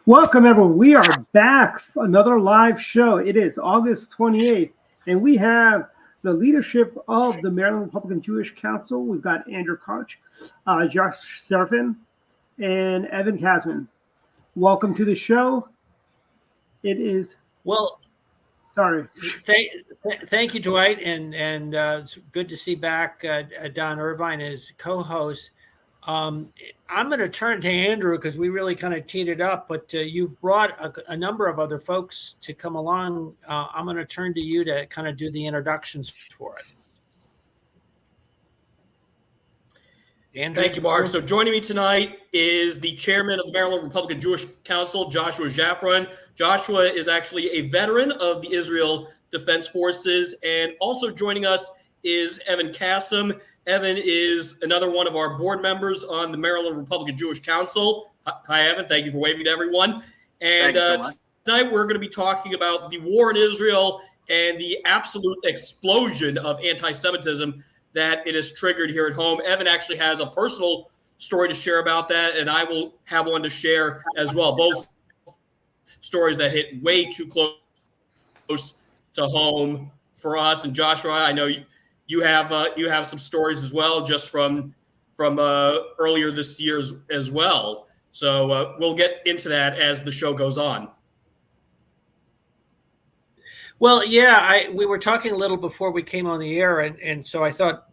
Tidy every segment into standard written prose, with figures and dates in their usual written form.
Welcome, everyone. We are back for another live show. It is August 28th, and we have the leadership of the Maryland Republican Jewish Council. We've got Andrew Koch, Josh Serafin, and Evan Kasman. Welcome to the show. It is. Well, Sorry. thank you, Dwight, and it's good to see back Don Irvine as co-host. I'm going to turn to Andrew because we really kind of teed it up, but you've brought a number of other folks to come along. I'm going to turn to you to kind of do the introductions for it. Andrew? Thank you, Mark. So joining me tonight is the chairman of the Maryland Republican Jewish Council, Joshua Jafron. Joshua is actually a veteran of the Israel Defense Forces. And also joining us is Evan Kassem. Evan is another one of our board members on the Maryland Republican Jewish Council. Hi, Evan. Thank you for waving to everyone. And tonight we're going to be talking about the war in Israel and the absolute explosion of anti-Semitism that it has triggered here at home. Evan actually has a personal story to share about that, and I will have one to share as well. Both stories that hit way too close to home for us. And Joshua, I know you have some stories as well, just from earlier this year as well. So we'll get into that as the show goes on. Well, yeah, we were talking a little before we came on the air, and so I thought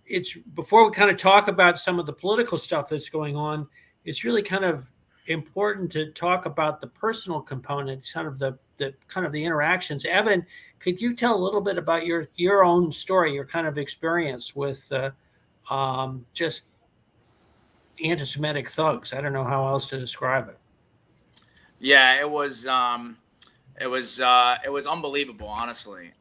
before we kind of talk about some of the political stuff that's going on, it's really kind of important to talk about the personal component, kind of the interactions. Evan, could you tell a little bit about your own story, your kind of experience with just anti-Semitic thugs? I don't know how else to describe it. Yeah, it was unbelievable, honestly.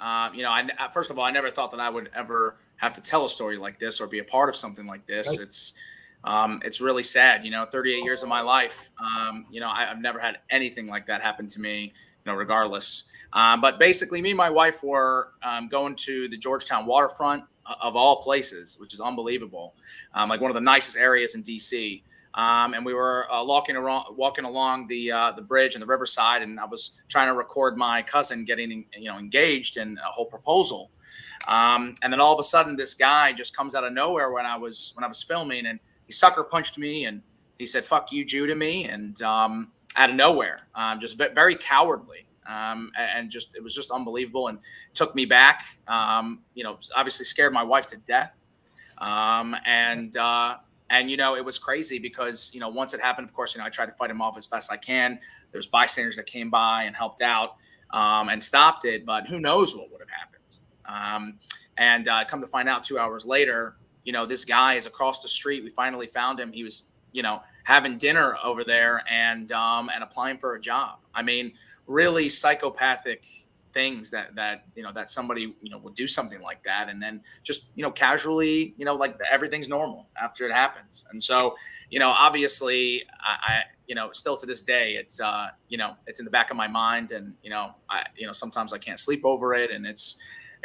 First of all, I never thought that I would ever have to tell a story like this or be a part of something like this. Right. It's really sad. 38 years of my life. I've never had anything like that happen to me. Regardless. But basically, me and my wife were going to the Georgetown waterfront, of all places, which is unbelievable. Like one of the nicest areas in D.C. And we were walking along the bridge and the riverside, and I was trying to record my cousin getting engaged in a whole proposal. And then all of a sudden, this guy just comes out of nowhere when I was filming, and he sucker punched me, and he said "fuck you, Jew" to me, and out of nowhere, just very cowardly. And just it was just unbelievable, and took me back. Obviously scared my wife to death. And it was crazy because, once it happened, of course, I tried to fight him off as best I can. There's bystanders that came by and helped out and stopped it. But who knows what would have happened. And come to find out 2 hours later, this guy is across the street. We finally found him. He was, having dinner over there and applying for a job. I mean, really psychopathic things that somebody would do something like that, and then just casually like everything's normal after it happens. And so obviously I still to this day it's it's in the back of my mind, and sometimes I can't sleep over it, and it's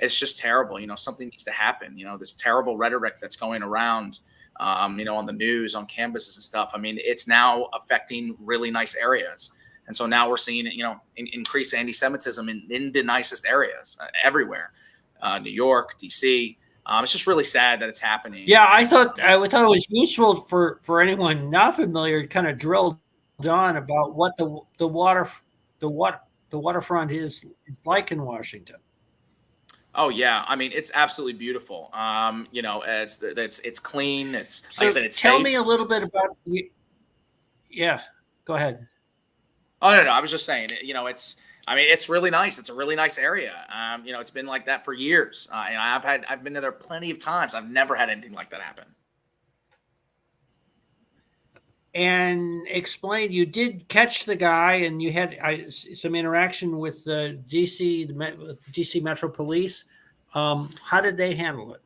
just terrible. Something needs to happen. This terrible rhetoric that's going around on the news, on campuses and stuff. I mean, it's now affecting really nice areas. And so now we're seeing, increased anti-Semitism in the nicest areas everywhere, New York, D.C. It's just really sad that it's happening. Yeah, I thought it was useful for anyone not familiar to kind of drill down about what the waterfront is like in Washington. Oh yeah, I mean it's absolutely beautiful. It's clean. It's so like I said, it's tell safe. me a little bit about. Yeah, go ahead. Oh no, I was just saying, it's really nice. It's a really nice area. It's been like that for years. I've been there plenty of times. I've never had anything like that happen. And explain, you did catch the guy, and you had some interaction with the DC Metro Police. How did they handle it?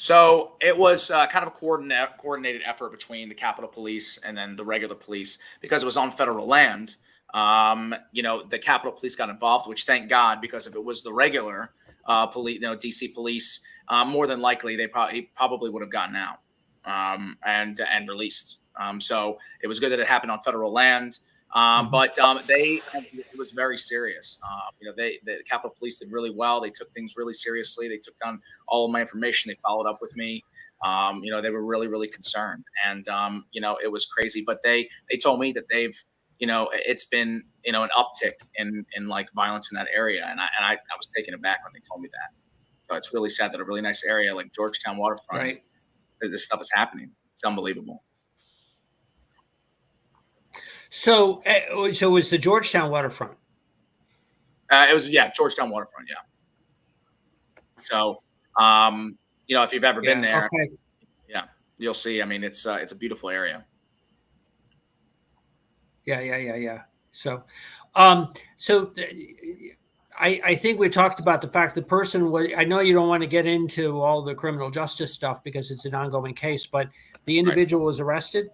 So it was kind of a coordinated effort between the Capitol Police and then the regular police, because it was on federal land. The Capitol Police got involved, which thank God, because if it was the regular police, DC police, more than likely he probably would have gotten out and released. So it was good that it happened on federal land. But it was very serious. The Capitol Police did really well. They took things really seriously. They took down all of my information. They followed up with me. They were really, really concerned, and it was crazy. But they told me that they've, it's been, an uptick in like violence in that area, and I was taken aback when they told me that. So it's really sad that a really nice area like Georgetown waterfront, Right. This stuff is happening. It's unbelievable. So it was the Georgetown waterfront. It was, Georgetown waterfront. Yeah. So, if you've ever been there, okay. yeah, you'll see. I mean, it's a beautiful area. Yeah. So, I think we talked about the fact the person was, I know you don't want to get into all the criminal justice stuff because it's an ongoing case, but the individual was arrested?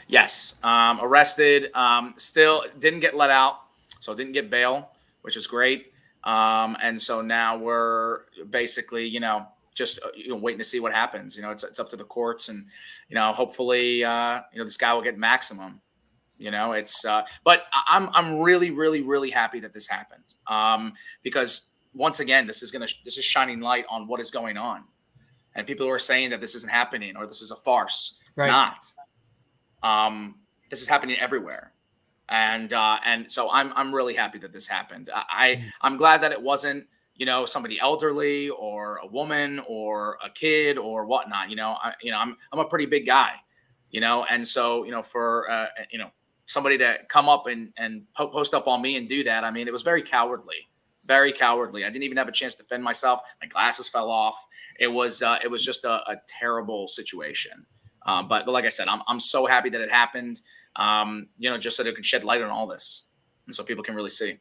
Yes. Arrested, still didn't get let out. So didn't get bail, which is great. And so now we're basically, just waiting to see what happens. It's up to the courts, and hopefully, this guy will get maximum. But I'm really, really, really happy that this happened, because once again, this is shining light on what is going on, and people who are saying that this isn't happening or this is a farce. It's not. This is happening everywhere. And so I'm really happy that this happened. I'm glad that it wasn't, somebody elderly or a woman or a kid or whatnot. I'm a pretty big guy, and so, for, somebody to come up and post up on me and do that. I mean, it was very cowardly, very cowardly. I didn't even have a chance to defend myself. My glasses fell off. It was just a terrible situation. But like I said, I'm so happy that it happened. Just so they could shed light on all this, and so people can really see.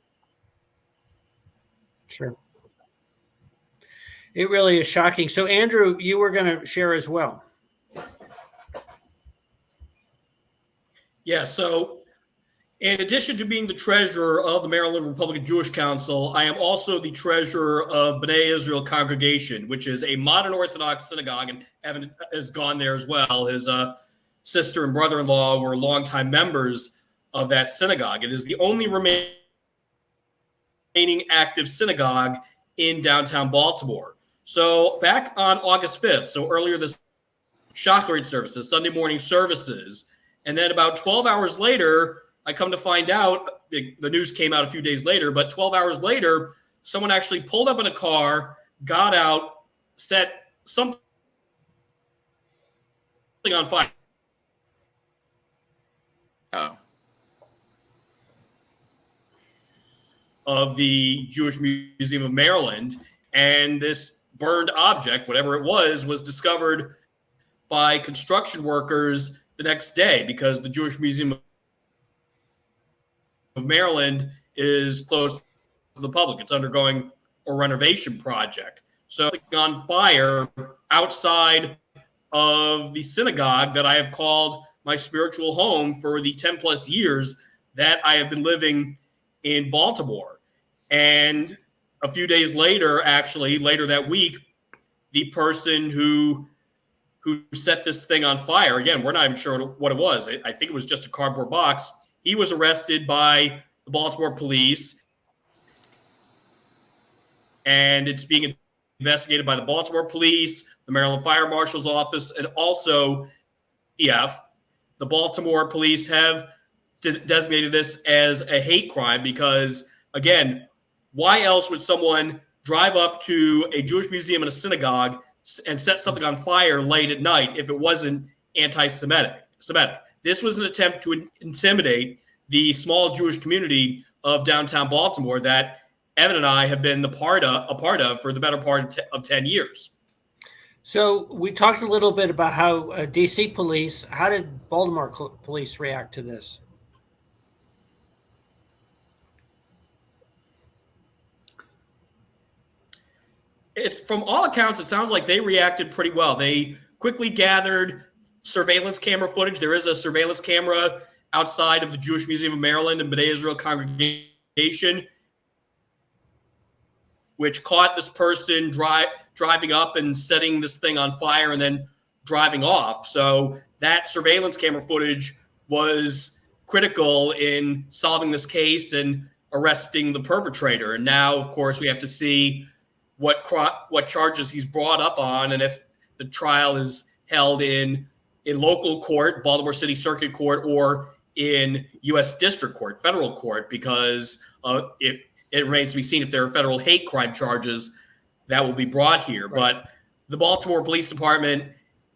Sure. It really is shocking. So, Andrew, you were going to share as well. Yeah. So, in addition to being the treasurer of the Maryland Republican Jewish Council, I am also the treasurer of B'nai Israel Congregation, which is a modern Orthodox synagogue, and Evan has gone there as well. His sister and brother-in-law were longtime members of that synagogue. It is the only remaining active synagogue in downtown Baltimore. So back on August 5th, so earlier this Shacharit services, Sunday morning services, and then about 12 hours later, I come to find out, the news came out a few days later, but 12 hours later, someone actually pulled up in a car, got out, set something on fire. Oh. Of the Jewish Museum of Maryland, and this burned object, whatever it was discovered by construction workers the next day, because the Jewish Museum of Maryland is closed to the public. It's undergoing a renovation project. So on fire outside of the synagogue that I have called my spiritual home for the 10 plus years that I have been living in Baltimore. And a few days later, actually later that week, the person who set this thing on fire, again, we're not even sure what it was. I think it was just a cardboard box. He was arrested by the Baltimore police, and it's being investigated by the Baltimore police, the Maryland Fire Marshal's office, and also EF. The Baltimore police have designated this as a hate crime because, again, why else would someone drive up to a Jewish museum and a synagogue and set something on fire late at night if it wasn't anti-Semitic? This was an attempt to intimidate the small Jewish community of downtown Baltimore that Evan and I have been a part of for the better part of 10 years. So we talked a little bit about how DC police, how did Baltimore police react to this? It's from all accounts, it sounds like they reacted pretty well. They quickly gathered surveillance camera footage. There is a surveillance camera outside of the Jewish Museum of Maryland and B'nai Israel Congregation, which caught this person driving up and setting this thing on fire and then driving off. So that surveillance camera footage was critical in solving this case and arresting the perpetrator. And now, of course, we have to see what charges he's brought up on, and if the trial is held in local court, Baltimore City Circuit Court, or in U.S. District Court, federal court, because it remains to be seen if there are federal hate crime charges that will be brought here. Right. But the Baltimore Police Department,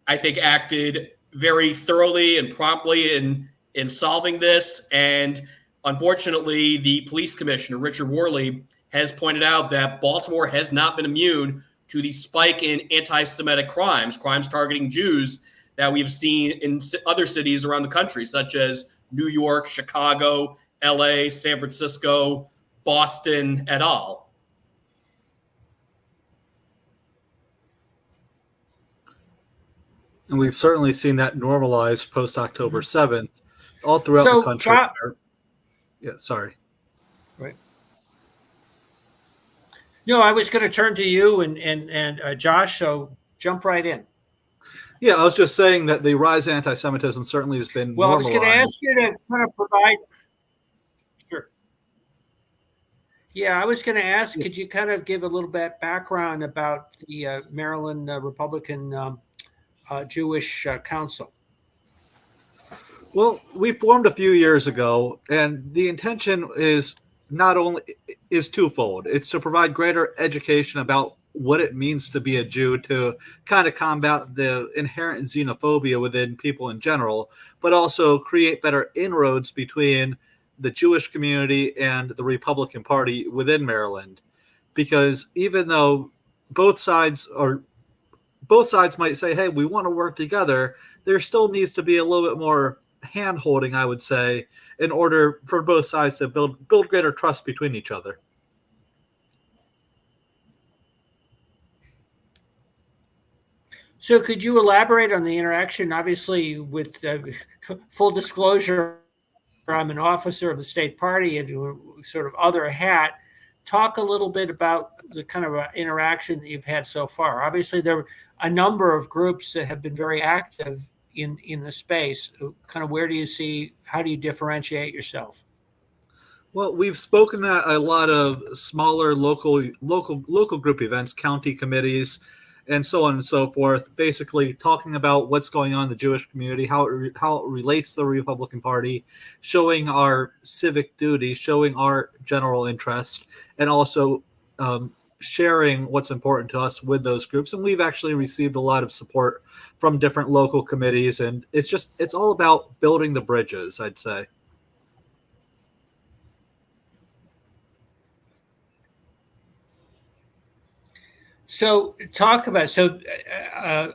I think, acted very thoroughly and promptly in solving this. And unfortunately, the police commissioner, Richard Worley, has pointed out that Baltimore has not been immune to the spike in anti-Semitic crimes targeting Jews that we've seen in other cities around the country, such as New York, Chicago, LA, San Francisco, Boston, et al. And we've certainly seen that normalized post-October 7th all throughout the country. Yeah, sorry. Right. No, I was going to turn to you and Josh, so jump right in. Yeah, I was just saying that the rise in anti-Semitism certainly has been normalized. I was going to ask you to kind of provide. Sure. Yeah, I was going to ask, could you kind of give a little bit background about the Maryland Republican Jewish Council? Well, we formed a few years ago, and the intention is twofold. It's to provide greater education about what it means to be a Jew, to kind of combat the inherent xenophobia within people in general, but also create better inroads between the Jewish community and the Republican Party within Maryland. Because even though both sides might say, hey, we want to work together, there still needs to be a little bit more hand-holding, I would say, in order for both sides to build greater trust between each other. So could you elaborate on the interaction? Obviously, with full disclosure, I'm an officer of the state party and sort of other hat. Talk a little bit about the kind of interaction that you've had so far. Obviously, there are a number of groups that have been very active in the space. Kind of how do you differentiate yourself? Well, we've spoken at a lot of smaller local group events, county committees, and so on and so forth, basically talking about what's going on in the Jewish community, how it relates to the Republican Party, showing our civic duty, showing our general interest, and also sharing what's important to us with those groups. And we've actually received a lot of support from different local committees, and it's all about building the bridges, I'd say. So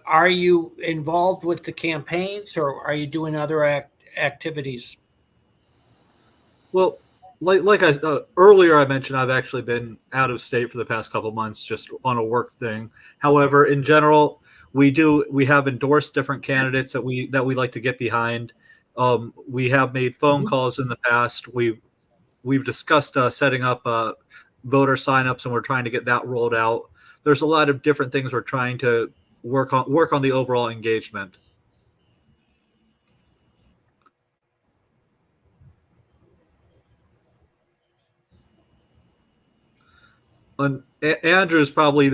are you involved with the campaigns, or are you doing other activities? Well, like earlier I mentioned, I've actually been out of state for the past couple months just on a work thing. However, in general, we have endorsed different candidates that we like to get behind. We have made phone calls in the past. We've discussed setting up voter signups, and we're trying to get that rolled out. There's a lot of different things we're trying to work on the overall engagement. And Andrew's probably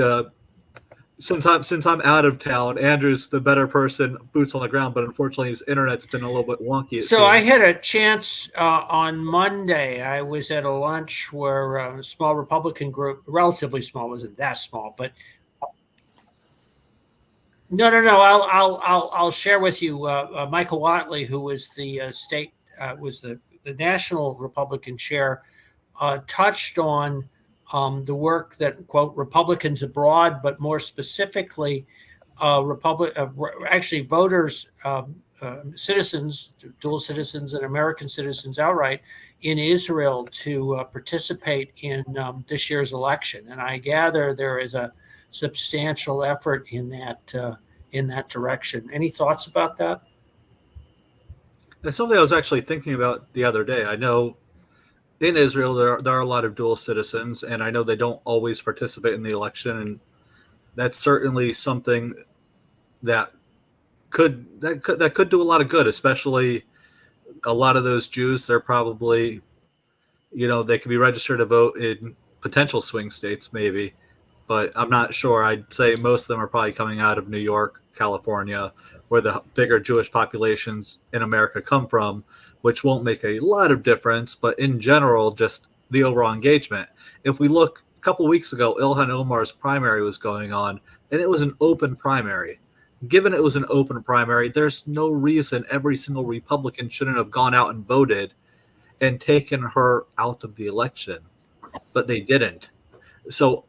since I'm out of town, Andrew's the better person, boots on the ground, but unfortunately his internet's been a little bit wonky. So I had a chance on Monday. I was at a lunch where a small Republican group, relatively small, wasn't that small, but no. I'll share with you. Michael Watley, who was the the national Republican chair, touched on the work that, quote, Republicans abroad, but more specifically, voters, citizens, dual citizens and American citizens outright in Israel to participate in this year's election. And I gather there is a substantial effort in that direction. Any thoughts about that? That's something I was actually thinking about the other day. I know in Israel, there are a lot of dual citizens, and I know they don't always participate in the election, and that's certainly something that could do a lot of good, especially a lot of those Jews, they're probably, they could be registered to vote in potential swing states, maybe, but I'm not sure. I'd say most of them are probably coming out of New York, California, where the bigger Jewish populations in America come from, which won't make a lot of difference. But in general, just the overall engagement. If we look a couple weeks ago, Ilhan Omar's primary was going on, and it was an open primary. Given it was an open primary, there's no reason every single Republican shouldn't have gone out and voted and taken her out of the election, but they didn't. So,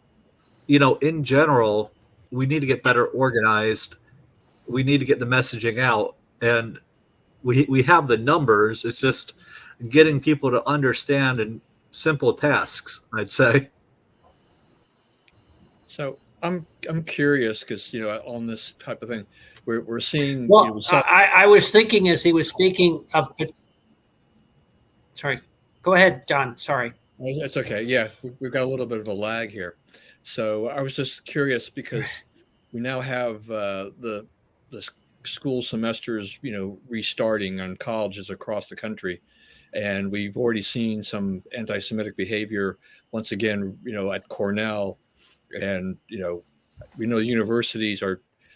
in general, we need to get better organized. We need to get the messaging out, and we have the numbers. It's just getting people to understand in simple tasks, I'd say. So I'm curious because on this type of thing, we're seeing. Well, I was thinking as he was speaking of. Sorry, go ahead, Don. Sorry. It's okay. Yeah, we've got a little bit of a lag here. So I was just curious because we now have the school semesters, restarting on colleges across the country, and we've already seen some anti-Semitic behavior once again, at Cornell, and we know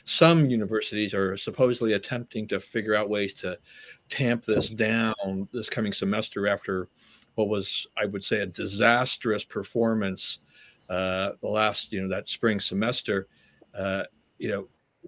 some universities are supposedly attempting to figure out ways to tamp this down this coming semester after what was, I would say, a disastrous performance the last, that spring semester.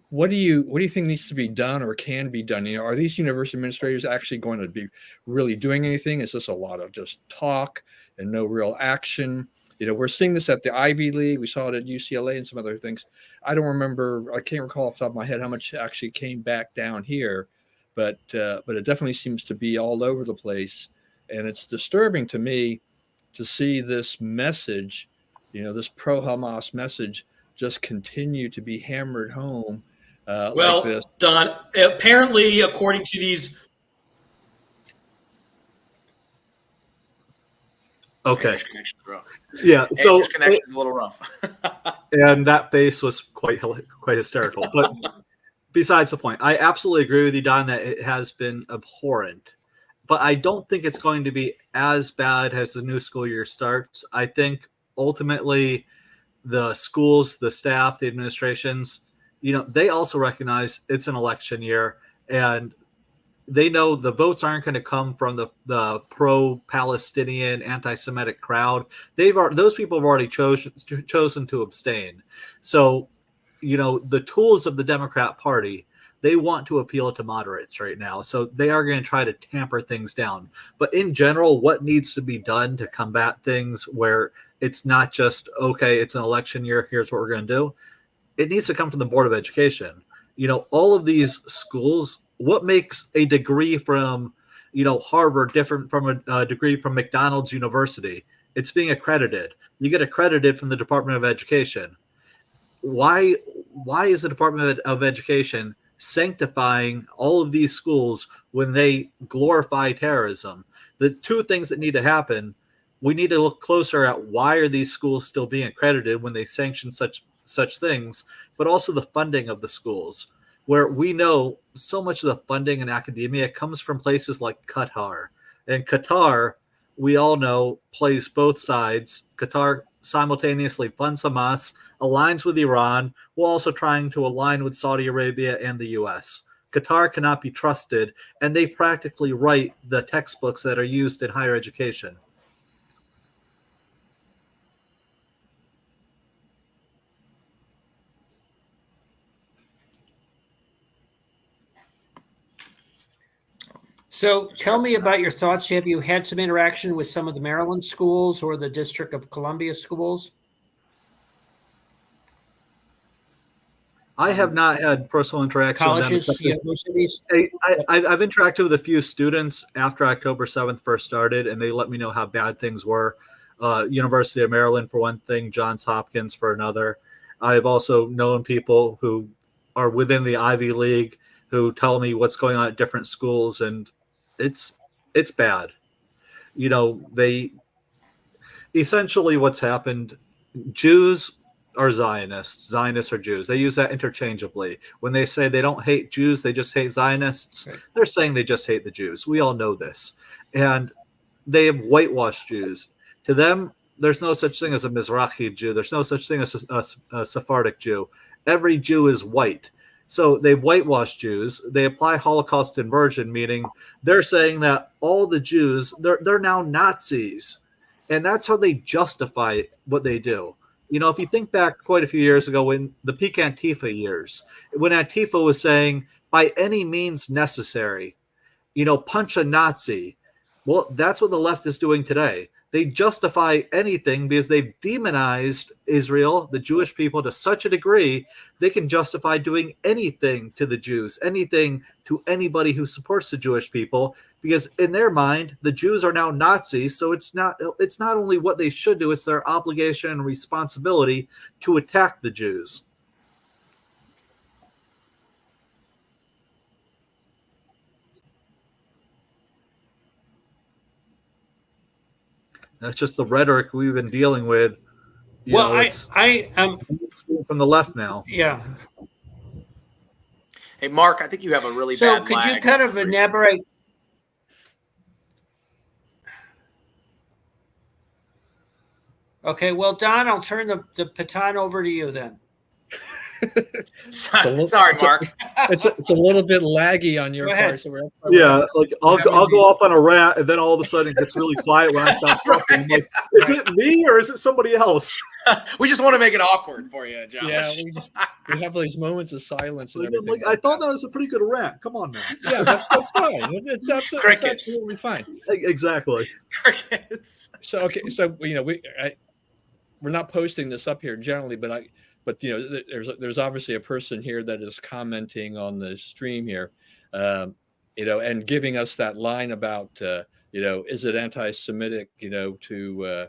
What do you think needs to be done or can be done? Are these university administrators actually going to be really doing anything? Is this a lot of just talk and no real action? We're seeing this at the Ivy League. We saw it at UCLA and some other things. I can't recall off the top of my head how much actually came back down here, but it definitely seems to be all over the place. And it's disturbing to me to see this message, this pro-Hamas message, just continue to be hammered home. Well, like this. Don, apparently, according to these. Okay. Rough. Yeah. So this connection's a little rough. And that face was quite hysterical. But besides the point, I absolutely agree with you, Don, that it has been abhorrent. But I don't think it's going to be as bad as the new school year starts. I think ultimately the schools, the staff, the administrations, they also recognize it's an election year, and they know the votes aren't going to come from the pro-Palestinian anti-Semitic crowd. Those people have already chosen to abstain. So, the tools of the Democrat Party, they want to appeal to moderates right now. So they are going to try to tamper things down. But in general, what needs to be done to combat things where it's not just, okay, it's an election year, here's what we're going to do. It needs to come from the Board of Education. All of these schools, what makes a degree from, Harvard different from a degree from McDonald's University? It's being accredited. You get accredited from the Department of Education. Why is the Department of Education sanctifying all of these schools when they glorify terrorism? The two things that need to happen, we need to look closer at why are these schools still being accredited when they sanction such things, but also the funding of the schools, where we know so much of the funding in academia comes from places like Qatar. And Qatar, we all know, plays both sides. Qatar simultaneously funds Hamas, aligns with Iran, while also trying to align with Saudi Arabia and the U.S. Qatar cannot be trusted, and they practically write the textbooks that are used in higher education. So tell me about your thoughts. Have you had some interaction with some of the Maryland schools or the District of Columbia schools? I have not had personal interaction Colleges, with them. universities? I've interacted with a few students after October 7th first started, and they let me know how bad things were. University of Maryland, for one thing, Johns Hopkins for another. I've also known people who are within the Ivy League who tell me what's going on at different schools, and it's bad. They essentially, what's happened, Jews are Zionists. Zionists are Jews. They use that interchangeably. When they say they don't hate Jews, they just hate Zionists, Right. they're saying they just hate the Jews. We all know this. And they have whitewashed Jews. To them, there's no such thing as a Mizrahi Jew. There's no such thing as a Sephardic Jew. Every Jew is white. So they whitewash Jews. They apply Holocaust inversion, meaning they're saying that all the Jews, they're now Nazis. And that's how they justify what they do. You know, if you think back quite a few years ago when the peak Antifa years, when Antifa was saying, by any means necessary, you know, punch a Nazi. Well, that's what the left is doing today. They justify anything because they've demonized Israel, the Jewish people, to such a degree they can justify doing anything to the Jews, anything to anybody who supports the Jewish people, because in their mind, the Jews are now Nazis. So it's not only what they should do, it's their obligation and responsibility to attack the Jews. That's just the rhetoric we've been dealing with. Well, It's I from the left now. yeah. Hey, Mark, I think you have a really So bad could you lag. kind of elaborate? Okay, well, Don, I'll turn the baton over to you then. Sorry, Mark. It's a little bit laggy on your Go ahead. part. So Like I'll go off on a rant, and then all of a sudden it gets really quiet when I stop talking. I'm like, is it me or is it somebody else? We just want to make it awkward for you, Josh. Yeah, we have these moments of silence and everything. Like, I thought that was a pretty good rant. Come on now. Yeah, that's fine. It's absolutely fine. Exactly. Crickets. So okay, so you know we're not posting this up here generally, but you know there's obviously a person here that is commenting on the stream here, you know, and giving us that line about you know, is it anti-Semitic, you know, to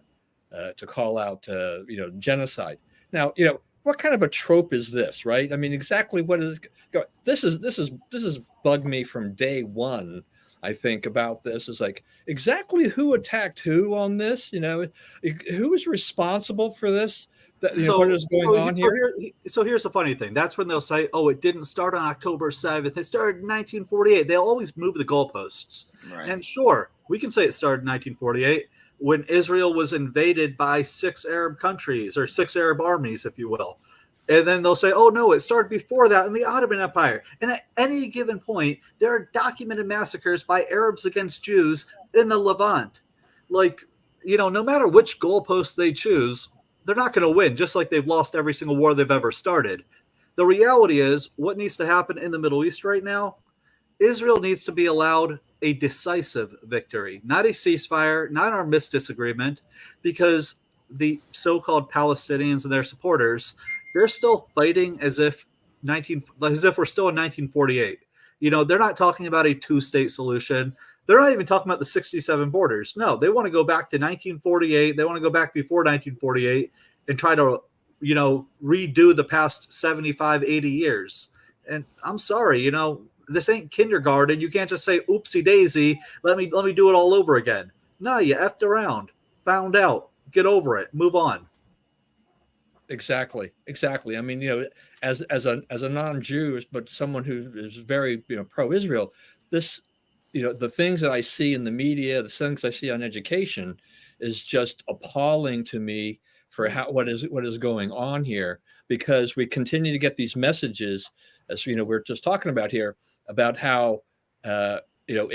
call out you know, genocide. Now, you know, what kind of a trope is this, right? I mean, exactly what is this is bugged me from day one. I think about this is like exactly who attacked who on this, you know, who is responsible for this? What is going on here? So here's the funny thing. That's when they'll say, oh, it didn't start on October 7th. It started in 1948. They'll always move the goalposts. Right. And sure, we can say it started in 1948 when Israel was invaded by 6 Arab countries or 6 Arab armies, if you will. And then they'll say, oh, no, it started before that in the Ottoman Empire. And at any given point, there are documented massacres by Arabs against Jews in the Levant. Like, you know, no matter which goalpost they choose, they're not going to win, just like they've lost every single war they've ever started. The reality is, what needs to happen in the Middle East right now, Israel needs to be allowed a decisive victory, not a ceasefire, not an armistice disagreement, because the so-called Palestinians and their supporters, they're still fighting as if we're still in 1948. You know, they're not talking about a 2-state solution. They're not even talking about the 67 borders. No, they want to go back to 1948. They want to go back before 1948 and try to, you know, redo the past 75, 80 years. And I'm sorry, you know, this ain't kindergarten. You can't just say, oopsie daisy, let me do it all over again. No, you effed around, found out, get over it, move on. Exactly. I mean, you know, as a non-Jew, but someone who is very, you know, pro-Israel, this, you know, the things that I see in the media, the things I see on education, is just appalling to me for what is going on here, because we continue to get these messages, as you know, we're just talking about here, about how you know,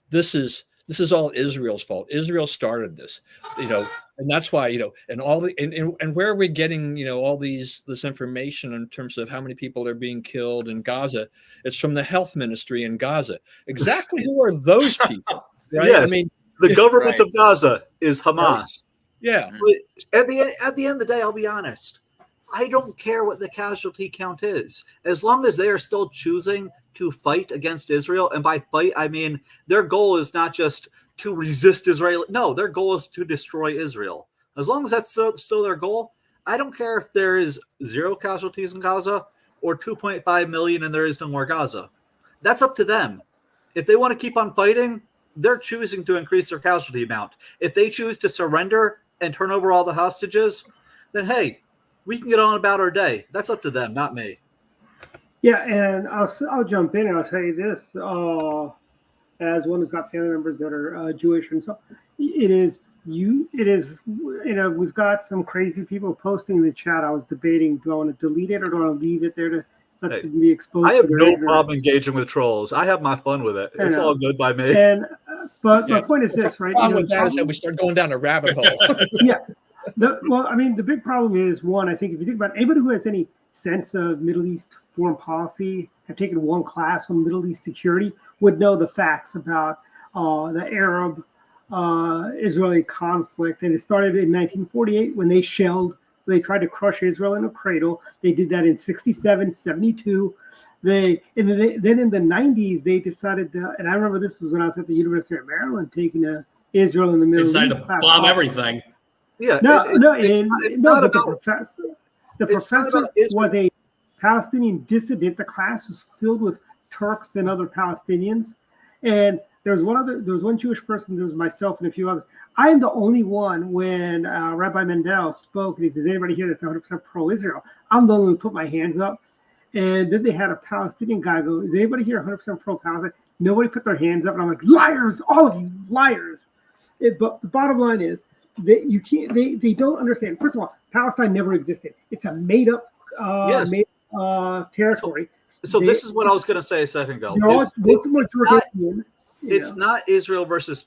this is all Israel's fault. Israel started this, you know, and that's why, you know, and all the and where are we getting, you know, all this information in terms of how many people are being killed in Gaza? It's from the health ministry in Gaza. Exactly who are those people? Right? Yes, I mean, the government right. of Gaza is Hamas. Yeah. But at the end of the day, I'll be honest. I don't care what the casualty count is, as long as they are still choosing to fight against Israel. And by fight, I mean their goal is not just to resist Israel. No, their goal is to destroy Israel. As long as that's still their goal, I don't care if there is 0 casualties in Gaza or 2.5 million and there is no more Gaza. That's up to them. If they want to keep on fighting, they're choosing to increase their casualty amount. If they choose to surrender and turn over all the hostages, then hey, we can get on about our day. That's up to them, not me. Yeah, and I'll jump in and I'll tell you this. As one who's got family members that are Jewish, and so it is we've got some crazy people posting in the chat. I was debating, do I want to delete it or do I want to leave it there to let them be exposed? I have to no ignorance. problem engaging with trolls. I have my fun with it. It's all good by me. And but my point is this, right? The problem with that is that we start going down a rabbit hole. Yeah. The big problem is, one, I think if you think about anybody who has any sense of Middle East foreign policy, have taken one class on Middle East security, would know the facts about the Arab Israeli conflict. And it started in 1948 when they tried to crush Israel in a cradle. They did that in 67, 72. Then in the 90s, they decided to, and I remember this was when I was at the University of Maryland taking Israel in the Middle East. They decided to bomb everything. Yeah. The professor was a Palestinian dissident. The class was filled with Turks and other Palestinians. And there was one Jewish person, there was myself and a few others. I am the only one when Rabbi Mendel spoke, and he says, anybody here that's 100% pro-Israel? I'm the only one who put my hands up. And then they had a Palestinian guy go, is anybody here 100% pro-Palestine? Nobody put their hands up. And I'm like, liars, all of you, liars. But the bottom line is, they don't understand. First of all, Palestine never existed. It's a made-up territory. So this is what I was going to say a second ago. It's not Israel versus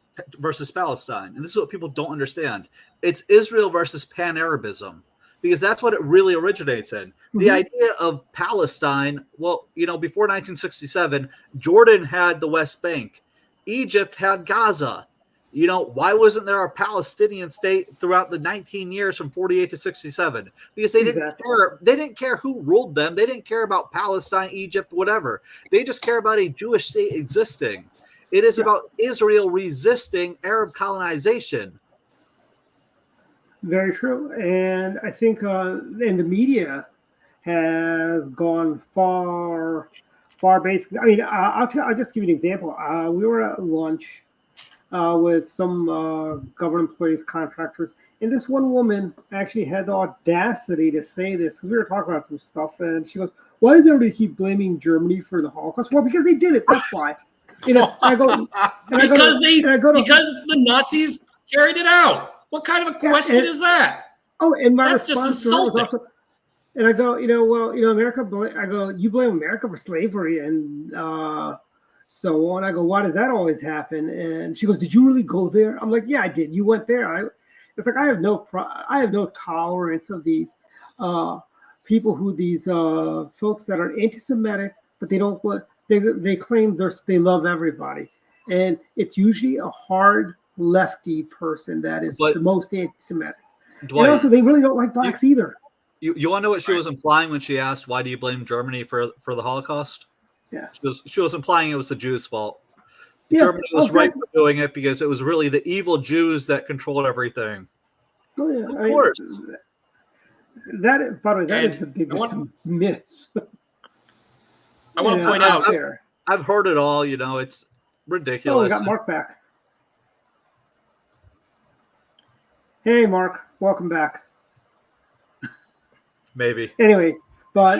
Palestine, and this is what people don't understand. It's Israel versus Pan-Arabism, because that's what it really originates in. Mm-hmm. The idea of Palestine, before 1967, Jordan had the West Bank, Egypt had Gaza. Why wasn't there a Palestinian state throughout the 19 years from 48 to 67? Because they didn't care. They didn't care who ruled them. They didn't care about Palestine, Egypt, whatever. They just care about a Jewish state existing. It is about Israel resisting Arab colonization. Very true. And I think and the media has gone far basically. I mean, I'll just give you an example. We were at lunch with some government employees, contractors, and this one woman actually had the audacity to say this, because we were talking about some stuff, and she goes, why does everybody keep blaming Germany for the Holocaust? Well, because they did it, that's why. Because the Nazis carried it out. What kind of a question is that? Oh, and my That's response just insulting. to her was also, and I go, America, I go, you blame America for slavery and so on. I go, why does that always happen? And she goes, did you really go there? I'm like, yeah, I did. You went there. It's like I have no tolerance of these people these folks that are anti-Semitic, but they don't. They claim they love everybody, and it's usually a hard lefty person that is the most anti-Semitic. Dwight, and also, they really don't like blacks either. You want to know what she was implying when she asked, why do you blame Germany for the Holocaust? Yeah. She was implying it was the Jews' fault. Yeah, Germany was right for doing it because it was really the evil Jews that controlled everything. Oh, yeah. Of course. That, by the way, that is the biggest myth. I want to point out. I've heard it all. It's ridiculous. Oh, we got Mark back. Hey, Mark. Welcome back. Maybe. Anyways, but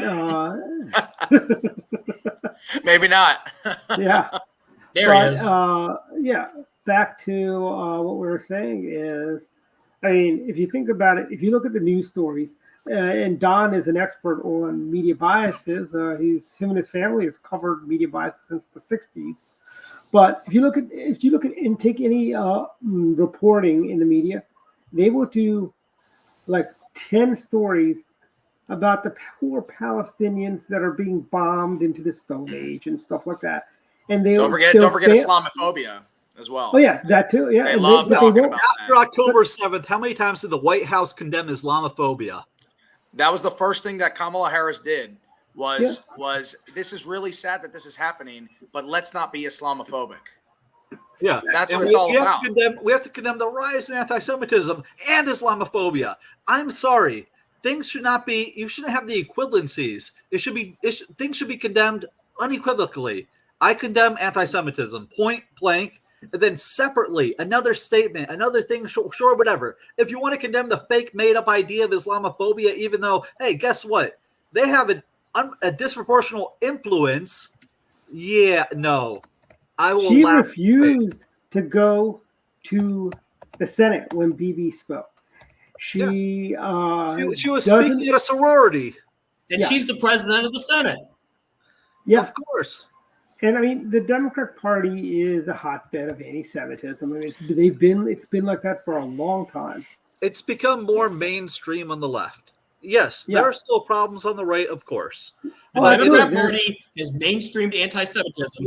maybe not. Yeah. There he is. Back to what we were saying is, I mean, if you think about it, if you look at the news stories, and Don is an expert on media biases. Him and his family has covered media biases since the 60s. But if you look at and take any reporting in the media, they will do like 10 stories about the poor Palestinians that are being bombed into the Stone Age and stuff like that. And don't forget Islamophobia as well. Oh yes, that too. Yeah, they love talking about after that. October 7th. How many times did the White House condemn Islamophobia? That was the first thing that Kamala Harris did. Was this is really sad that this is happening, but let's not be Islamophobic. Yeah, that's what it's all about. We have to condemn the rise in anti-Semitism and Islamophobia. I'm sorry. Things should not be. You shouldn't have the equivalencies. Things should be condemned unequivocally. I condemn anti-Semitism, point blank. And then separately, another statement, another thing, sure, whatever. If you want to condemn the fake made-up idea of Islamophobia, even though, hey, guess what? They have a disproportional influence. Yeah, no. I will She laugh. refused to go to the Senate when Bibi spoke. She was doesn't. speaking at a sorority. And she's the president of the Senate. Yeah, of course. And I mean, the Democratic Party is a hotbed of anti-Semitism. I mean, it's been like that for a long time. It's become more mainstream on the left. Yes, there are still problems on the right, of course. The Democratic Party is mainstreamed anti-Semitism.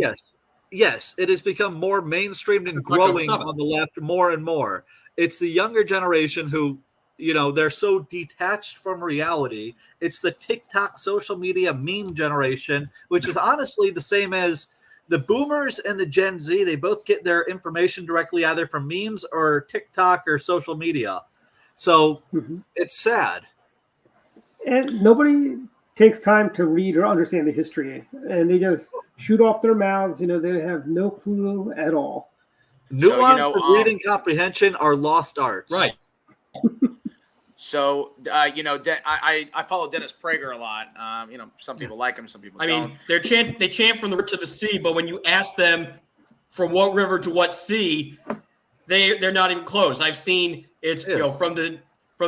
Yes, it has become more mainstreamed and growing on the left more and more. It's the younger generation who, they're so detached from reality. It's the TikTok social media meme generation, which is honestly the same as the boomers and the Gen Z. They both get their information directly either from memes or TikTok or social media. So it's sad. And nobody takes time to read or understand the history, and they just shoot off their mouths. They have no clue at all. Nuance and reading comprehension are lost arts. Right. So, I follow Dennis Prager a lot. Some people like him, some people don't. They chant from the river to the sea, but when you ask them from what river to what sea, they're not even close. I've seen it's from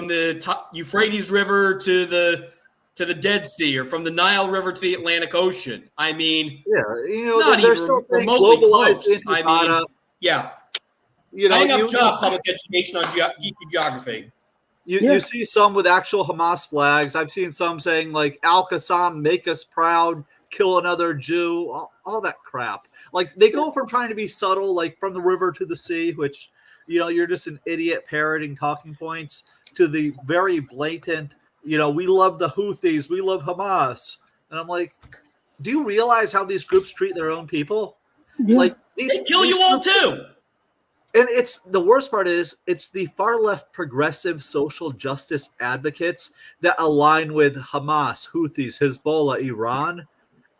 the Euphrates River to the Dead Sea, or from the Nile River to the Atlantic Ocean. I mean, not they're even still saying remotely globalized close. I mean, yeah. I have job public education on geography. You see some with actual Hamas flags. I've seen some saying like Al-Qassam, make us proud, kill another Jew, all that crap. Like they go from trying to be subtle, like from the river to the sea, which, you're just an idiot parroting talking points, to the very blatant, we love the Houthis, we love Hamas. And I'm like, do you realize how these groups treat their own people? Yeah. Like they kill you all too. And it's the worst part is it's the far left progressive social justice advocates that align with Hamas, Houthis, Hezbollah, Iran.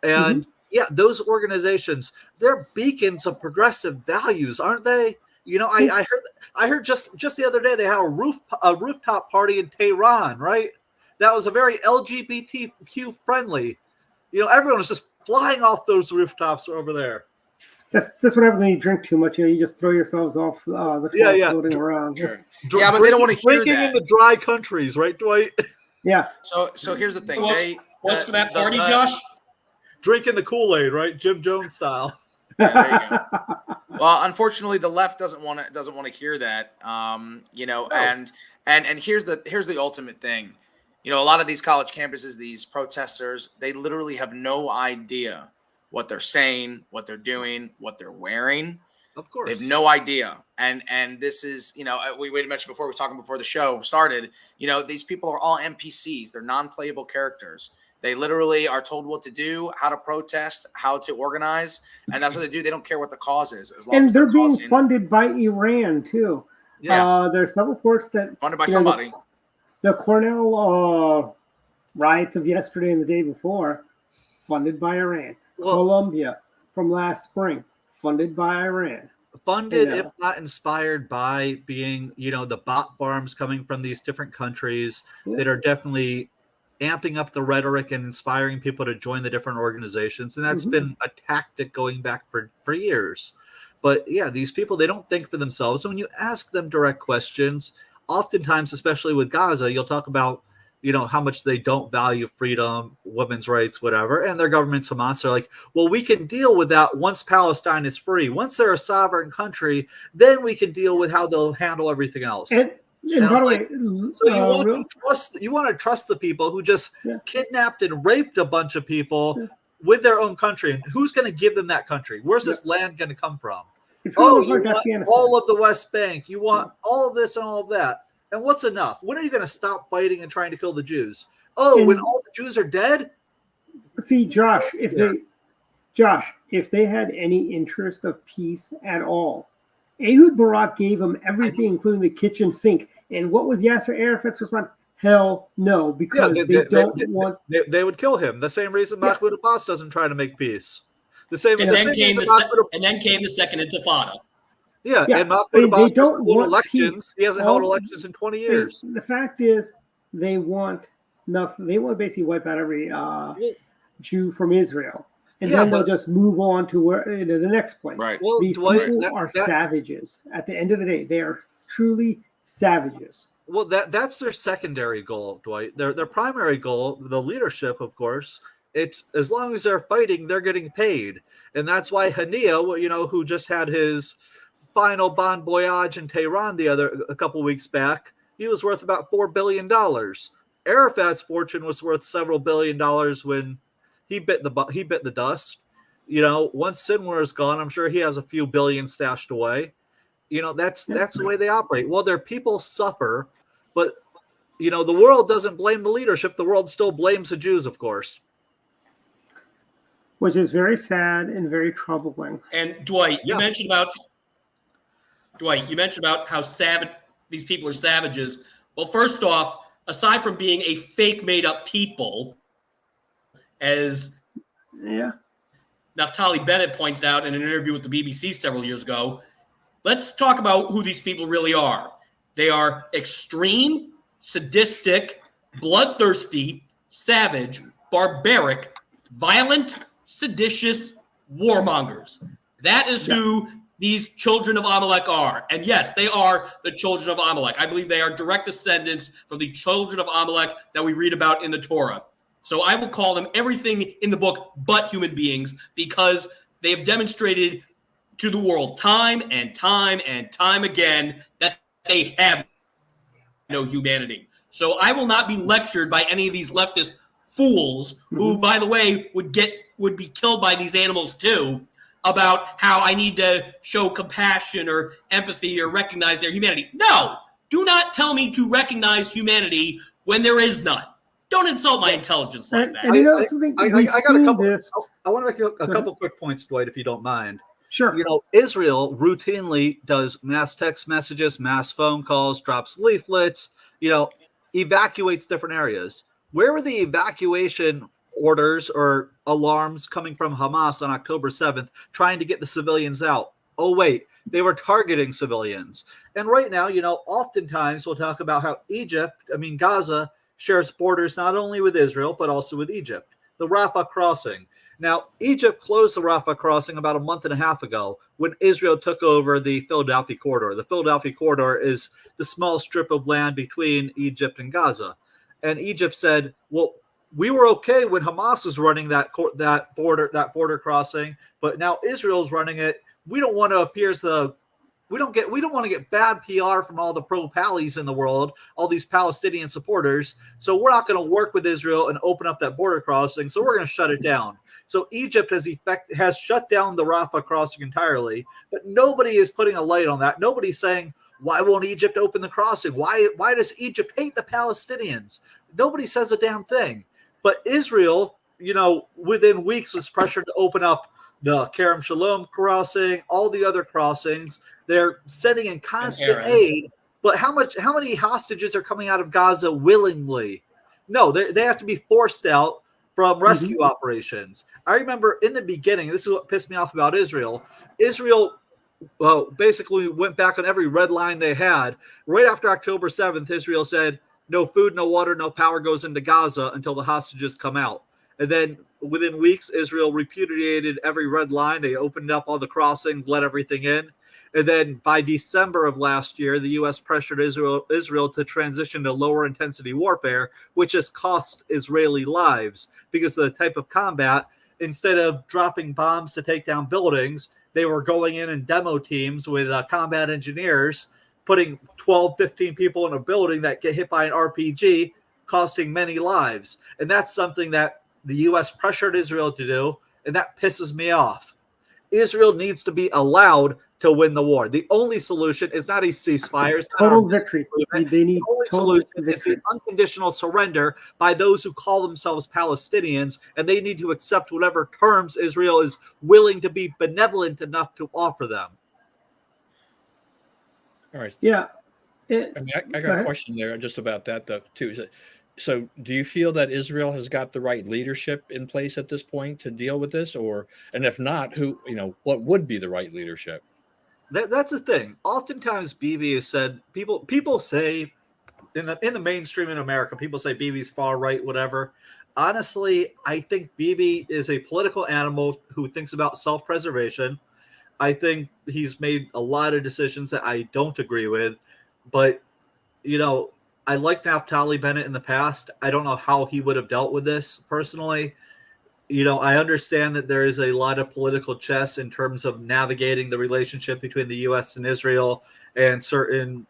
And those organizations, they're beacons of progressive values, aren't they? I heard just the other day they had a rooftop party in Tehran, right? That was a very LGBTQ friendly. Everyone was just flying off those rooftops over there. That's what happens when you drink too much. You just throw yourselves off the cliff floating around. Sure. But they don't want to hear drinking that. in the dry countries, right, Dwight? Yeah. So here's the thing. What's for that party, Josh? Drinking the Kool-Aid, right, Jim Jones style. Yeah, there you go. Well, unfortunately, the left doesn't want to hear that. And here's the ultimate thing. A lot of these college campuses, these protesters, they literally have no idea what they're saying, what they're doing, what they're wearing. Of course. They have no idea. And this is, we mentioned before, we were talking before the show started, these people are all NPCs. They're non-playable characters. They literally are told what to do, how to protest, how to organize, and that's what they do. They don't care what the cause is. As long as they're being funded by Iran, too. Yes. There's some reports that... Funded by somebody. The Cornell riots of yesterday and the day before, funded by Iran. Colombia from last spring, funded by Iran. Funded, if not inspired by being, the bot farms coming from these different countries that are definitely amping up the rhetoric and inspiring people to join the different organizations. And that's been a tactic going back for years. But yeah, these people, they don't think for themselves. And when you ask them direct questions, oftentimes, especially with Gaza, you'll talk about, how much they don't value freedom, women's rights, whatever. And their governments, Hamas, are like, well, we can deal with that once Palestine is free. Once they're a sovereign country, then we can deal with how they'll handle everything else. And by the way, so you want to trust the people who just kidnapped and raped a bunch of people with their own country. And who's going to give them that country? Where's this land going to come from? You want all of the West Bank. You want all of this and all of that. And what's enough? When are you going to stop fighting and trying to kill the Jews? When all the Jews are dead? See, Josh, if they had any interest of peace at all, Ehud Barak gave them everything, including the kitchen sink. And what was Yasser Arafat's response? Hell no, because they don't want... They would kill him. The same reason Mahmoud Abbas doesn't try to make peace. And then came the Second Intifada. Yeah, Yeah, and Mahmoud they Abbas just don't held want elections. peace. He hasn't held elections in 20 years. The fact is, they want nothing. They want to basically wipe out every Well, Jew from Israel, and yeah, then they'll but just move on to where the next place. Right. well, These Dwight, people are savages. At the end of the day, they are truly savages. well, that's their secondary goal, Dwight. Their primary goal, the leadership, of course. It's as long as they're fighting, they're getting paid, and that's why Hania, who just had his final bon voyage in Tehran a couple weeks back, he was worth about $4 billion. Arafat's fortune was worth several $1 billion when he bit the dust. Once Sinwar is gone, I'm sure he has a few billion stashed away. That's the way they operate. Well, their people suffer, but the world doesn't blame the leadership. The world still blames the Jews, of course. Which is very sad and very troubling. And Dwight, you mentioned about how savage these people are savages. Well, first off, aside from being a fake made-up people, as Naftali Bennett pointed out in an interview with the BBC several years ago, let's talk about who these people really are. They are extreme, sadistic, bloodthirsty, savage, barbaric, violent, seditious warmongers. That is who these children of Amalek are. And yes, they are the children of Amalek. I believe they are direct descendants from the children of Amalek that we read about in the Torah. So I will call them everything in the book but human beings, because they have demonstrated to the world time and time and time again that they have no humanity. So I will not be lectured by any of these leftist fools who, by the way, would be killed by these animals too, about how I need to show compassion or empathy or recognize their humanity. No, do not tell me to recognize humanity when there is none. Don't insult my intelligence like that. And I got a couple. I want to make a couple quick points, Dwight, if you don't mind. Sure. Israel routinely does mass text messages, mass phone calls, drops leaflets, evacuates different areas. Where were the evacuation orders or alarms coming from Hamas on October 7th, trying to get the civilians out? Oh, wait, they were targeting civilians. And right now, oftentimes we'll talk about how Gaza shares borders not only with Israel, but also with Egypt. The Rafah crossing. Now, Egypt closed the Rafah crossing about a month and a half ago when Israel took over the Philadelphia corridor. The Philadelphia corridor is the small strip of land between Egypt and Gaza. And Egypt said, well, we were okay when Hamas was running that border crossing, but now Israel's running it. We don't want to appear as we don't want to get bad PR from all the pro-Pallies in the world, all these Palestinian supporters. So we're not going to work with Israel and open up that border crossing. So we're going to shut it down. So Egypt has shut down the Rafah crossing entirely, but nobody is putting a light on that. Nobody's saying, why won't Egypt open the crossing? Why does Egypt hate the Palestinians? Nobody says a damn thing. But Israel, within weeks was pressured to open up the Kerem Shalom crossing, all the other crossings. They're sending in constant aid. But how many hostages are coming out of Gaza willingly? No, they have to be forced out from rescue operations. I remember in the beginning, this is what pissed me off about Israel. Israel basically went back on every red line they had. Right after October 7th, Israel said, no food, no water, no power goes into Gaza until the hostages come out. And then within weeks, Israel repudiated every red line. They opened up all the crossings, let everything in. And then by December of last year, the U.S. pressured Israel to transition to lower intensity warfare, which has cost Israeli lives because of the type of combat. Instead of dropping bombs to take down buildings, they were going in demo teams with combat engineers, putting 12, 15 people in a building that get hit by an RPG, costing many lives. And that's something that the U.S. pressured Israel to do, and that pisses me off. Israel needs to be allowed to win the war. The only solution is not a ceasefire. It's total victory. They need the only solution is the unconditional surrender by those who call themselves Palestinians, and they need to accept whatever terms Israel is willing to be benevolent enough to offer them. All right. Yeah. I got a question there just about that, though, too. So do you feel that Israel has got the right leadership in place at this point to deal with this? And if not, what would be the right leadership? That's the thing. Oftentimes, Bibi is said. People say in the mainstream in America, people say Bibi's far right, whatever. Honestly, I think Bibi is a political animal who thinks about self-preservation. I think he's made a lot of decisions that I don't agree with, but I liked Naftali Bennett in the past. I don't know how he would have dealt with this personally. I understand that there is a lot of political chess in terms of navigating the relationship between the U.S. and Israel and certain,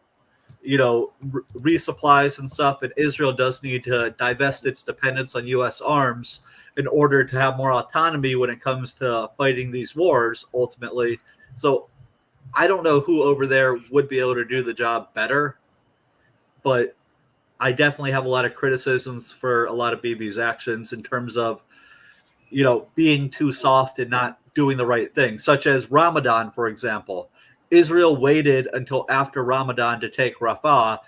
resupplies and stuff. And Israel does need to divest its dependence on U.S. arms in order to have more autonomy when it comes to fighting these wars, ultimately. So I don't know who over there would be able to do the job better, but I definitely have a lot of criticisms for a lot of Bibi's actions in terms of, being too soft and not doing the right thing, such as Ramadan, for example. Israel waited until after Ramadan to take Rafah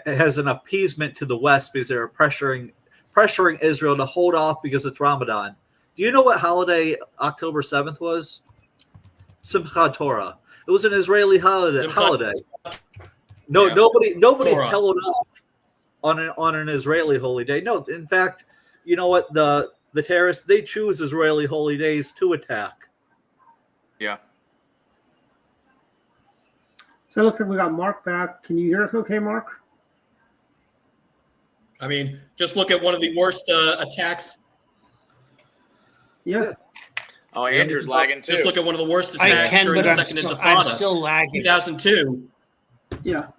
as an appeasement to the West because they were pressuring Israel to hold off because it's Ramadan. Do you know what holiday October 7th was? Simchat Torah. It was an Israeli holiday. No, yeah. Nobody held off on an Israeli holy day. No, in fact, you know what? The terrorists, they choose Israeli holy days to attack. Yeah. So it looks like we got Mark back. Can you hear us okay, Mark? I mean, just look at one of the worst attacks. Yeah. Oh, Andrew's lagging too. Just look at one of the worst attacks during the Second Intifada. I'm still lagging. 2002. Yeah.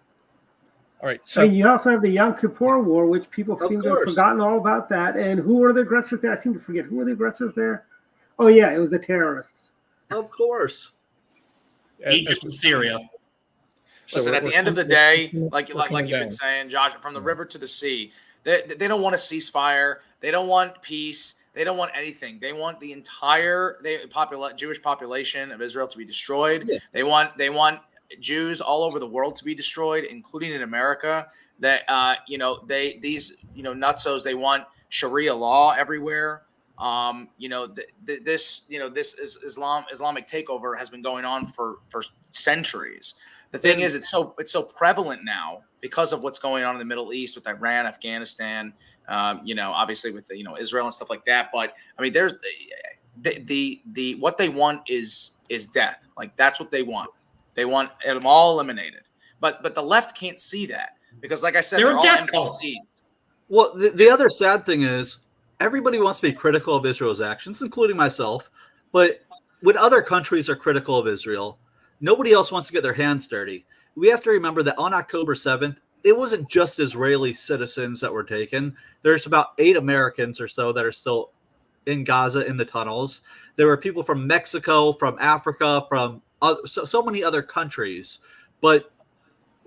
All right. So and you also have the Yom Kippur War, which people seem to have forgotten all about that. And who were the aggressors there? I seem to forget. Who were the aggressors there? Oh, yeah, it was the terrorists. Of course. Egypt and Syria. Listen, at the end of the day, like you've been saying, Josh, from the river to the sea, they don't want a ceasefire. They don't want peace. They don't want anything. They want the entire Jewish population of Israel to be destroyed. Yeah. They want Jews all over the world to be destroyed, including in America. That these nutsos, they want Sharia law everywhere. This Islamic takeover has been going on for centuries. The thing is, it's so prevalent now because of what's going on in the Middle East with Iran, Afghanistan, obviously with Israel and stuff like that. But I mean, there's the what they want is death. Like that's what they want. They want them all eliminated. But the left can't see that because, like I said, they're all NPCs. Well, the other sad thing is everybody wants to be critical of Israel's actions, including myself. But when other countries are critical of Israel, nobody else wants to get their hands dirty. We have to remember that on October 7th, it wasn't just Israeli citizens that were taken. There's about 8 Americans or so that are still in Gaza in the tunnels. There were people from Mexico, from Africa, from so many other countries. But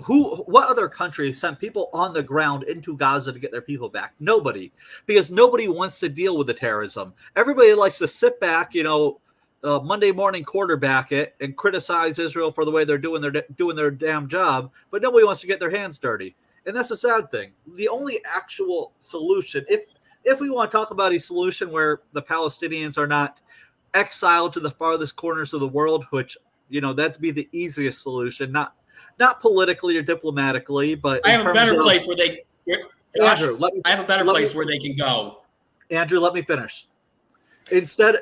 what other country sent people on the ground into Gaza to get their people back? Nobody. Because nobody wants to deal with the terrorism. Everybody likes to sit back, Monday morning quarterback it and criticize Israel for the way they're doing their damn job, but nobody wants to get their hands dirty. And that's a sad thing. The only actual solution, if we want to talk about a solution where the Palestinians are not exiled to the farthest corners of the world, which, that'd be the easiest solution, not politically or diplomatically, but I have a better place where they Andrew, I have a better place where they can go. Andrew, let me finish. Instead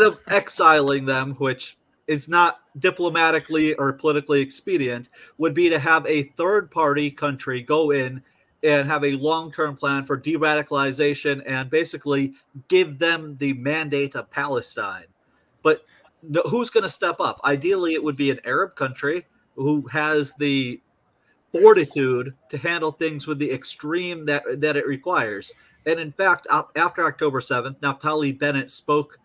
of exiling them, which is not diplomatically or politically expedient, would be to have a third-party country go in and have a long-term plan for de-radicalization and basically give them the mandate of Palestine. But who's going to step up? Ideally, it would be an Arab country who has the fortitude to handle things with the extreme that it requires. And in fact, after October 7th, Naftali Bennett spoke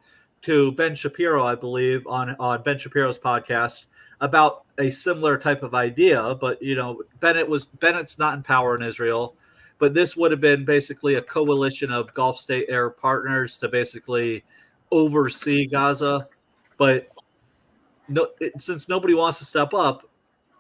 to Ben Shapiro, I believe, on Ben Shapiro's podcast about a similar type of idea. But, Bennett's not in power in Israel. But this would have been basically a coalition of Gulf state Arab partners to basically oversee Gaza. But since nobody wants to step up,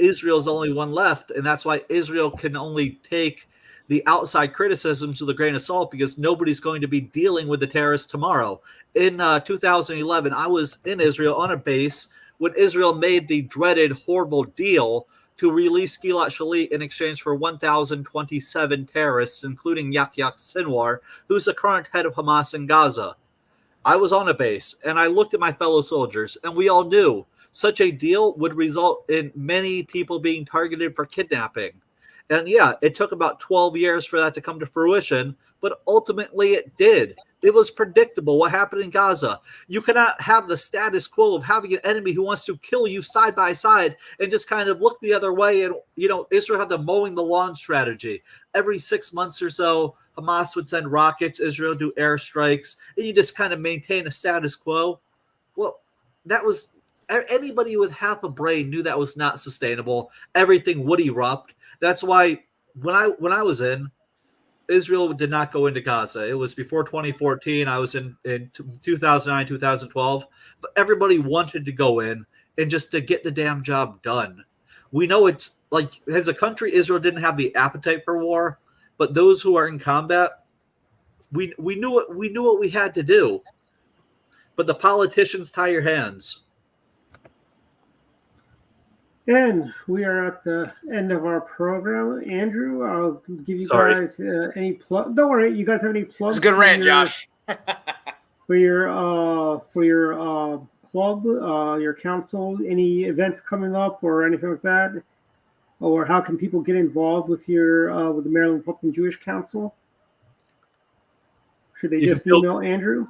Israel's the only one left. And that's why Israel can only take the outside criticisms with a grain of salt because nobody's going to be dealing with the terrorists tomorrow. In 2011, I was in Israel on a base when Israel made the dreaded, horrible deal to release Gilad Shalit in exchange for 1,027 terrorists, including Yahya Sinwar, who's the current head of Hamas in Gaza. I was on a base, and I looked at my fellow soldiers, and we all knew such a deal would result in many people being targeted for kidnapping. And yeah, it took about 12 years for that to come to fruition, but ultimately it did. It was predictable what happened in Gaza. You cannot have the status quo of having an enemy who wants to kill you side by side and just kind of look the other way. And, Israel had the mowing the lawn strategy. Every 6 months or so, Hamas would send rockets, Israel would do airstrikes, and you just kind of maintain a status quo. Well, that was anybody with half a brain knew that was not sustainable. Everything would erupt. That's why when I was in, Israel did not go into Gaza. It was before 2014. I was in 2009, 2012. But everybody wanted to go in and just to get the damn job done. We know it's like, as a country, Israel didn't have the appetite for war. But those who are in combat, we knew what we had to do. But the politicians tie your hands. And we are at the end of our program. Andrew, I'll give you guys any plug. Don't worry, you guys have any plugs? It's a good rant, Josh. for your club, your council, any events coming up or anything like that, or how can people get involved with your with the Maryland Republican Jewish Council? Should they just email Andrew?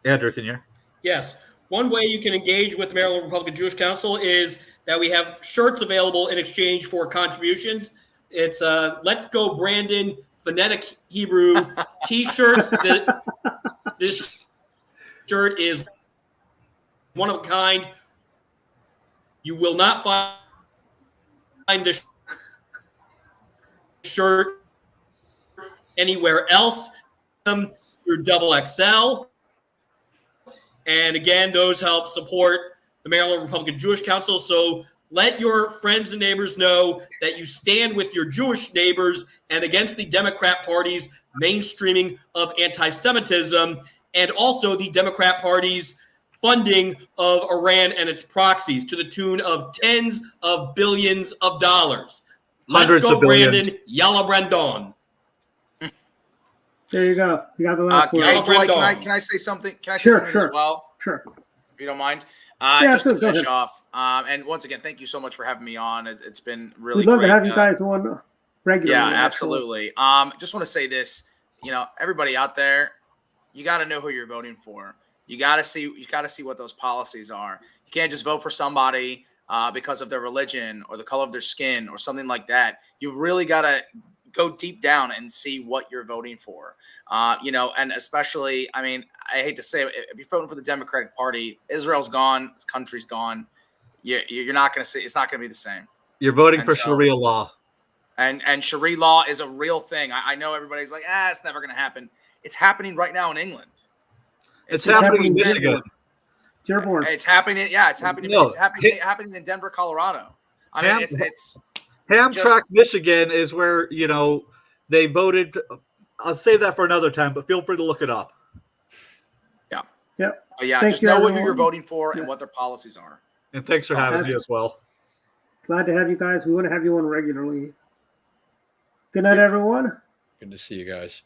Andrew, can you? Yes. One way you can engage with the Maryland Republican Jewish Council is that we have shirts available in exchange for contributions. It's Let's Go Brandon Phonetic Hebrew T-shirts. This shirt is one of a kind. You will not find this shirt anywhere else. Through XXL. And again, those help support the Maryland Republican Jewish Council. So let your friends and neighbors know that you stand with your Jewish neighbors and against the Democrat Party's mainstreaming of anti-Semitism, and also the Democrat Party's funding of Iran and its proxies to the tune of tens of billions of dollars. Hundreds of billions. Brandon, Yalla Brandon. There you go. You got the last word. Hey, can I say something? Can I say something as well? Sure. If you don't mind. Yeah, just to finish off. And once again, thank you so much for having me on. It's been really We'd love great to have you guys on regularly. Yeah, absolutely. Just want to say this, everybody out there, you got to know who you're voting for. You got to see what those policies are. You can't just vote for somebody because of their religion or the color of their skin or something like that. You've really got to go deep down and see what you're voting for. And especially, I hate to say it, if you're voting for the Democratic Party, Israel's gone, this country's gone. You're not going to see, it's not going to be the same. You're voting for Sharia law. And Sharia law is a real thing. I know everybody's like, it's never going to happen. It's happening right now in England. It's happening in Michigan. It's happening. Yeah, it's happening. No, it's happening in Denver, Colorado. It's Hamtramck, Michigan is where, they voted. I'll save that for another time, but feel free to look it up. Yeah. Yep. Just know who you're voting for and what their policies are. And thanks for having me as well. Glad to have you guys. We want to have you on regularly. Good night, everyone. Good to see you guys.